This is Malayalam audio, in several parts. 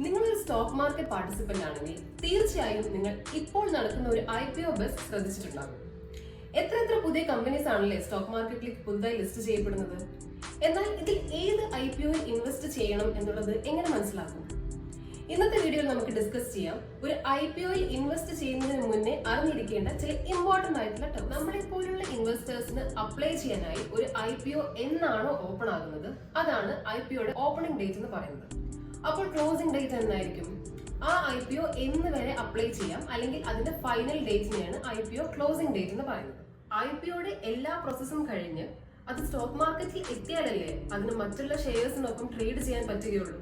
നിങ്ങളൊരു സ്റ്റോക്ക് മാർക്കറ്റ് പാർട്ടിസിപ്പന്റ് ആണെങ്കിൽ തീർച്ചയായും നിങ്ങൾ ഇപ്പോൾ നടക്കുന്ന ഒരു IPO ബസ് ശ്രദ്ധിച്ചിട്ടുണ്ടാകും. എത്ര പുതിയ കമ്പനീസ് ആണല്ലേ സ്റ്റോക്ക് മാർക്കറ്റിലേക്ക് പുതുതായി ലിസ്റ്റ് ചെയ്യപ്പെടുന്നത്. എന്നാൽ ഇതിൽ ഏത് IPOയിൽ ഇൻവെസ്റ്റ് ചെയ്യണം എന്നുള്ളത് എങ്ങനെ മനസ്സിലാക്കും? ഇന്നത്തെ വീഡിയോയിൽ നമുക്ക് ഡിസ്കസ് ചെയ്യാം. ഒരു IPOയിൽ ഇൻവെസ്റ്റ് ചെയ്യുന്നതിന് മുന്നേ അറിഞ്ഞിരിക്കേണ്ട ചില ഇമ്പോർട്ടന്റ് ആയിട്ടുള്ള ടേം. നമ്മളെ പോലുള്ള ഇൻവെസ്റ്റേഴ്സിന് അപ്ലൈ ചെയ്യാനായി ഒരു IPO എന്നാണോ ഓപ്പൺ ആകുന്നത് അതാണ് IPOയുടെ ഓപ്പണിംഗ് ഡേറ്റ് എന്ന് പറയുന്നത്. അപ്പോൾ ക്ലോസിംഗ് ഡേറ്റ് എന്നായിരിക്കും? ആ IPO എന്ന് വരെ അപ്ലൈ ചെയ്യാം, അല്ലെങ്കിൽ അതിന്റെ ഫൈനൽ ഡേറ്റിനെയാണ് IPO ക്ലോസിംഗ് ഡേറ്റ് എന്ന് പറയുന്നത്. IPOയുടെ എല്ലാ പ്രോസസ്സും കഴിഞ്ഞ് അത് സ്റ്റോക്ക് മാർക്കറ്റിൽ എത്തിയാലല്ലേ അതിന് മറ്റുള്ള ഷെയർസിനൊപ്പം ട്രേഡ് ചെയ്യാൻ പറ്റുകയുള്ളൂ.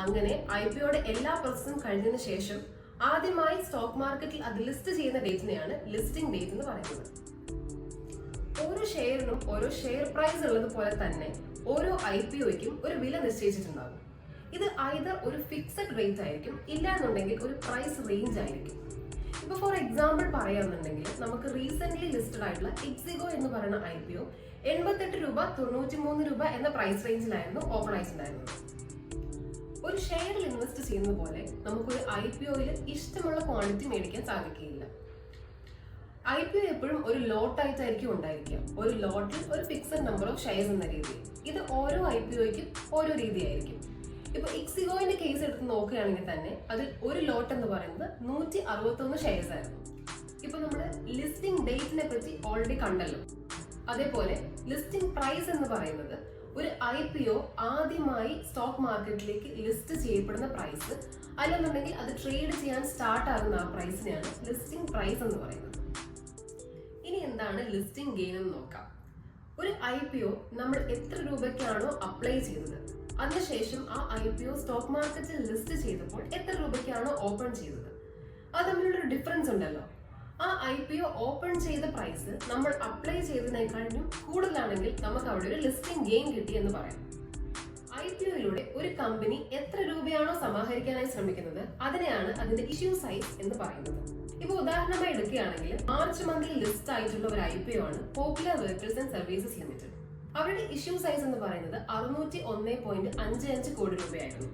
അങ്ങനെ IPOയുടെ എല്ലാ പ്രോസസ്സും കഴിഞ്ഞതിന് ശേഷം ആദ്യമായി സ്റ്റോക്ക് മാർക്കറ്റിൽ അത് ലിസ്റ്റ് ചെയ്യുന്ന ഡേറ്റിനെയാണ് ലിസ്റ്റിംഗ് ഡേറ്റ് എന്ന് പറയുന്നത്. ഓരോ ഷെയറിനും ഓരോ ഷെയർ പ്രൈസ് ഉള്ളതുപോലെ തന്നെ ഓരോ IPOയ്ക്കും ഒരു വില നിശ്ചയിച്ചിട്ടുണ്ടാകും. ഇത് ഐദർ ഒരു ഫിക്സഡ് റേറ്റ് ആയിരിക്കും, ഇല്ല എന്നുണ്ടെങ്കിൽ ഒരു പ്രൈസ് റേഞ്ച് ആയിരിക്കും. ഇപ്പൊ ഫോർ എക്സാമ്പിൾ പറയാന്നുണ്ടെങ്കിൽ നമുക്ക് റീസെന്റ് ലിസ്റ്റഡ് ആയിട്ടുള്ള എക്സിഗോ എന്ന് പറയുന്ന IPO 88 രൂപ 93 രൂപ എന്ന പ്രൈസ് റേഞ്ചിലായിരുന്നു ഓപ്പൺ ആയിട്ടുണ്ടായിരുന്നത്. ഒരു ഷെയറിൽ ഇൻവെസ്റ്റ് ചെയ്യുന്ന പോലെ നമുക്കൊരു IPOയിൽ ഇഷ്ടമുള്ള ക്വാണ്ടിറ്റി മേടിക്കാൻ സാധിക്കുകയില്ല. IPO എപ്പോഴും ഒരു ലോട്ട് ആയിട്ടായിരിക്കും ഉണ്ടായിരിക്കുക. ഒരു ലോട്ടിൽ ഒരു ഫിക്സഡ് നമ്പർ ഓഫ് ഷെയർസ് എന്ന രീതിയിൽ. ഇത് ഓരോ IPOയ്ക്കും ഓരോ രീതിയായിരിക്കും. ഇപ്പൊ എക്സിഗോയുടെ കേസ് എടുത്ത് നോക്കുകയാണെങ്കിൽ തന്നെ അതിൽ ഒരു ലോട്ട് എന്ന് പറയുന്നത് 161 ഷെയർസ് ആയിരുന്നു. ഇപ്പൊ നമ്മുടെ ലിസ്റ്റിംഗ് ഡേറ്റിനെ പറ്റി ഓൾറെഡി കണ്ടല്ലോ. അതേപോലെ ലിസ്റ്റിംഗ് പ്രൈസ് എന്ന് പറയുന്നത് ഒരു IPO ആദ്യമായി സ്റ്റോക്ക് മാർക്കറ്റിലേക്ക് ലിസ്റ്റ് ചെയ്യപ്പെടുന്ന പ്രൈസ്, അല്ലെന്നുണ്ടെങ്കിൽ അത് ട്രേഡ് ചെയ്യാൻ സ്റ്റാർട്ട് ആകുന്ന ആ പ്രൈസിനെയാണ് ലിസ്റ്റിംഗ് പ്രൈസ് എന്ന് പറയുന്നത്. ഇനി എന്താണ് ലിസ്റ്റിംഗ് ഗെയിൻ എന്ന് നോക്കാം. ഒരു IPO നമ്മൾ എത്ര രൂപയ്ക്കാണോ അപ്ലൈ ചെയ്തത്, അതിനുശേഷം ആ IPO സ്റ്റോക്ക് മാർക്കറ്റിൽ ലിസ്റ്റ് ചെയ്തപ്പോൾ എത്ര രൂപയ്ക്കാണോ ഓപ്പൺ ചെയ്തത്, അത് തമ്മിലുള്ള ഒരു ഡിഫറൻസ് ഉണ്ടല്ലോ. ആ IPO ഓപ്പൺ ചെയ്ത പ്രൈസ് നമ്മൾ അപ്ലൈ ചെയ്തതിനേക്കാളും കൂടുതലാണെങ്കിൽ നമുക്ക് അവിടെ ഒരു ലിസ്റ്റിംഗ് ഗെയിൻ കിട്ടി എന്ന് പറയാം. IPOയിലൂടെ ഒരു കമ്പനി എത്ര രൂപയാണോ സമാഹരിക്കാനായി ശ്രമിക്കുന്നത് അതിനെയാണ് അതിന്റെ ഇഷ്യൂ സൈസ് എന്ന് പറയുന്നത്. ഇപ്പൊ ഉദാഹരണമായി എടുക്കുകയാണെങ്കിൽ മാർച്ച് മന്തിൽ ലിസ്റ്റ് ആയിട്ടുള്ള ഒരു IPO ആണ് popular vehicles and services limited. അവരുടെ ഇഷ്യൂ സൈസ് എന്ന് പറയുന്നത് 601.55 കോടി രൂപയായിരുന്നു.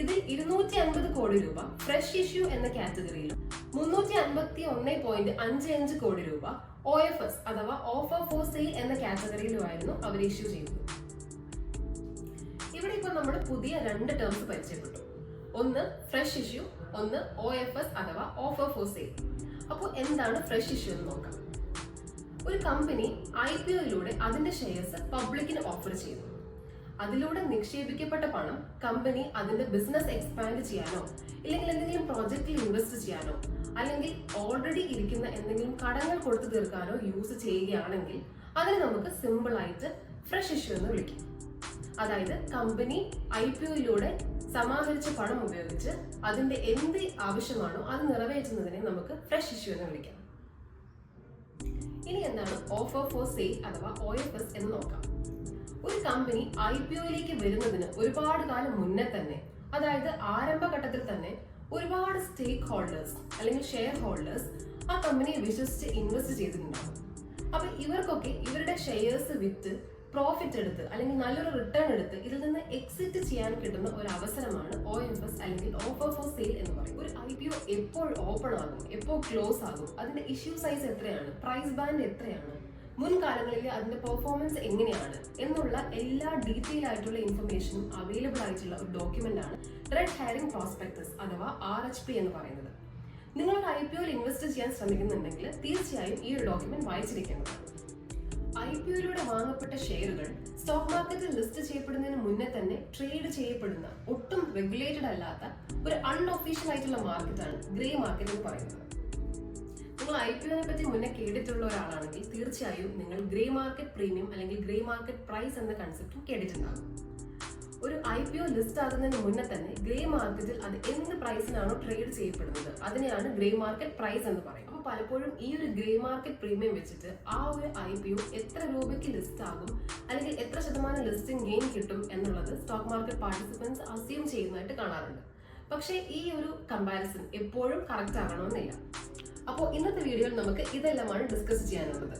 ഇതിൽ 250 കോടി രൂപ ഫ്രഷ് ഇഷ്യൂ എന്ന കാറ്റഗറിയിലും 351.55 കോടി രൂപ OFS അഥവാ ഓഫർ ഫോർ സെയിൽ എന്ന കാറ്റഗറിയിലുമായിരുന്നു അവർ ഇഷ്യൂ ചെയ്തത്. ഇവിടെ ഇപ്പൊ നമ്മൾ പുതിയ രണ്ട് ടേംസ് പരിചയപ്പെട്ടു. ഒന്ന് ഫ്രഷ് ഇഷ്യൂ, ഒന്ന് OFS അഥവാ ഓഫർ ഫോർ സെയിൽ. അപ്പോൾ എന്താണ് ഫ്രഷ് ഇഷ്യൂ എന്ന് നോക്കാം. ഒരു കമ്പനി IPOയിലൂടെ അതിന്റെ ഷെയർസ് പബ്ലിക്കിന് ഓഫർ ചെയ്യുന്നു. അതിലൂടെ നിക്ഷേപിക്കപ്പെട്ട പണം കമ്പനി അതിന്റെ ബിസിനസ് എക്സ്പാൻഡ് ചെയ്യാനോ, ഇല്ലെങ്കിൽ എന്തെങ്കിലും പ്രോജക്റ്റിൽ ഇൻവെസ്റ്റ് ചെയ്യാനോ, അല്ലെങ്കിൽ ഓൾറെഡി ഇരിക്കുന്ന എന്തെങ്കിലും കടങ്ങൾ കൊടുത്തു തീർക്കാനോ യൂസ് ചെയ്യുകയാണെങ്കിൽ അതിന് നമുക്ക് സിമ്പിൾ ആയിട്ട് ഫ്രഷ് ഇഷ്യൂ എന്ന് വിളിക്കാം. അതായത് കമ്പനി IPOയിലൂടെ സമാഹരിച്ച പണം ഉപയോഗിച്ച് അതിന്റെ എന്ത് ആവശ്യമാണോ അത് നിറവേറ്റുന്നതിനെ നമുക്ക് ഫ്രഷ് ഇഷ്യൂ എന്ന് വിളിക്കാം. ഇനി എന്താണ് ഓഫർ ഫോർ സെയിൽ അഥവാ OFS എന്ന് നോക്കാം. ഒരു കമ്പനി IPOയിലേക്ക് വരുന്നതിന് ഒരുപാട് കാലം മുന്നേ തന്നെ, അതായത് ആരംഭഘട്ടത്തിൽ തന്നെ ഒരുപാട് സ്റ്റേക്ക് ഹോൾഡേഴ്സ് അല്ലെങ്കിൽ ഷെയർ ഹോൾഡേഴ്സ് ആ കമ്പനിയെ വിശ്വസിച്ച് ഇൻവെസ്റ്റ് ചെയ്തിട്ടുണ്ടാകും. അപ്പൊ ഇവർക്കൊക്കെ ഇവരുടെ ഷെയർസ് വിറ്റ് പ്രോഫിറ്റ് എടുത്ത് അല്ലെങ്കിൽ നല്ലൊരു റിട്ടേൺ എടുത്ത് ഇതിൽ നിന്ന് എക്സിറ്റ് ചെയ്യാൻ കിട്ടുന്ന ഒരു അവസരമാണ് OFS അല്ലെങ്കിൽ ഓഫർ ഫോർ സെയിൽ എന്ന് പറയും. ഒരു IPO എപ്പോൾ ഓപ്പൺ ആകും, എപ്പോൾ ക്ലോസ് ആകും, അതിന്റെ ഇഷ്യൂ സൈസ് എത്രയാണ്, പ്രൈസ് ബാൻഡ് എത്രയാണ്, മുൻകാലങ്ങളിലെ അതിന്റെ പെർഫോമൻസ് എങ്ങനെയാണ് എന്നുള്ള എല്ലാ ഡീറ്റെയിൽ ആയിട്ടുള്ള ഇൻഫർമേഷനും അവൈലബിൾ ആയിട്ടുള്ള ഒരു ഡോക്യുമെന്റ് ആണ് റെഡ് ഹെയറിംഗ് പ്രോസ്പെക്ടസ് അഥവാ RHP എന്ന് പറയുന്നത്. നിങ്ങൾ IPOയിൽ ഇൻവെസ്റ്റ് ചെയ്യാൻ ശ്രമിക്കുന്നുണ്ടെങ്കിൽ തീർച്ചയായും ഈ ഒരു ഡോക്യുമെന്റ് വായിച്ചിരിക്കേണ്ടതാണ്. IPOയിലൂടെ വാങ്ങപ്പെട്ട ഷെയറുകൾ സ്റ്റോക്ക് മാർക്കറ്റിൽ ലിസ്റ്റ് ചെയ്യപ്പെടുന്നതിന് മുന്നേ തന്നെ ട്രേഡ് ചെയ്യപ്പെടുന്ന ഒട്ടും റെഗുലേറ്റഡ് അല്ലാത്ത ഒരു അൺഒഫീഷ്യൽ ആയിട്ടുള്ള മാർക്കറ്റാണ് ഗ്രേ മാർക്കറ്റ് എന്ന് പറയുന്നത്. നിങ്ങൾ IPOനെ പറ്റി മുന്നേ കേട്ടിട്ടുള്ള ഒരാളാണെങ്കിൽ തീർച്ചയായും നിങ്ങൾ ഗ്രേ മാർക്കറ്റ് പ്രീമിയം അല്ലെങ്കിൽ ഗ്രേ മാർക്കറ്റ് പ്രൈസ് എന്ന കൺസെപ്റ്റും കേട്ടിട്ടുണ്ടാകും. ഒരു IPO ലിസ്റ്റ് ആകുന്നതിന് മുന്നേ തന്നെ ഗ്രേ മാർക്കറ്റിൽ അത് എന്ത് പ്രൈസിനാണോ ട്രേഡ് ചെയ്യപ്പെടുന്നത് അതിനെയാണ് ഗ്രേ മാർക്കറ്റ് പ്രൈസ് എന്ന് പറയും. അപ്പോൾ പലപ്പോഴും ഈ ഒരു ഗ്രേ മാർക്കറ്റ് പ്രീമിയം വെച്ചിട്ട് ആ ഒരു IPO എത്ര രൂപയ്ക്ക് ലിസ്റ്റ് ആകും അല്ലെങ്കിൽ എത്ര ശതമാനം ലിസ്റ്റിംഗ് ഗെയിൻ കിട്ടും എന്നുള്ളത് സ്റ്റോക്ക് മാർക്കറ്റ് പാർട്ടിസിപ്പൻസ് അസ്യൂം ചെയ്യുന്നതായിട്ട് കാണാറുണ്ട്. പക്ഷേ ഈ ഒരു കമ്പാരിസൺ എപ്പോഴും കറക്റ്റ് ആകണമെന്നില്ല. അപ്പോൾ ഇന്നത്തെ വീഡിയോയിൽ നമുക്ക് ഇതെല്ലാമാണ് ഡിസ്കസ് ചെയ്യാനുള്ളത്.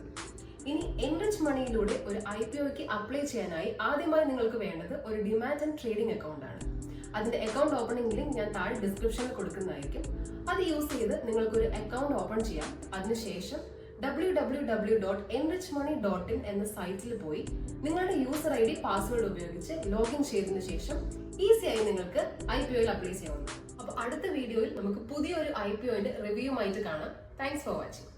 ഇനി എൻറിച്ച് മണിയിലൂടെ ഒരു IPOയ്ക്ക് അപ്ലൈ ചെയ്യാനായി ആദ്യമായി നിങ്ങൾക്ക് വേണ്ടത് ഒരു ഡിമാറ്റ് ആൻഡ് ട്രേഡിംഗ് അക്കൗണ്ട് ആണ്. അതിന്റെ അക്കൗണ്ട് ഓപ്പണിംഗ് ലിങ്ക് ഞാൻ താഴെ ഡിസ്ക്രിപ്ഷനിൽ കൊടുക്കുന്നതായിരിക്കും. അത് യൂസ് ചെയ്ത് നിങ്ങൾക്കൊരു അക്കൗണ്ട് ഓപ്പൺ ചെയ്യാം. അതിനുശേഷം www.enrichmoney.in എന്ന സൈറ്റിൽ പോയി നിങ്ങളുടെ യൂസർ ID പാസ്വേഡ് ഉപയോഗിച്ച് ലോഗിൻ ചെയ്തതിനു ശേഷം ഈസിയായി നിങ്ങൾക്ക് IPOയിൽ അപ്ലൈ ചെയ്യാവുന്നതാണ്. അപ്പോൾ അടുത്ത വീഡിയോയിൽ നമുക്ക് പുതിയൊരു IPOന്റെ റിവ്യൂമായിട്ട് കാണാം. Thanks for watching.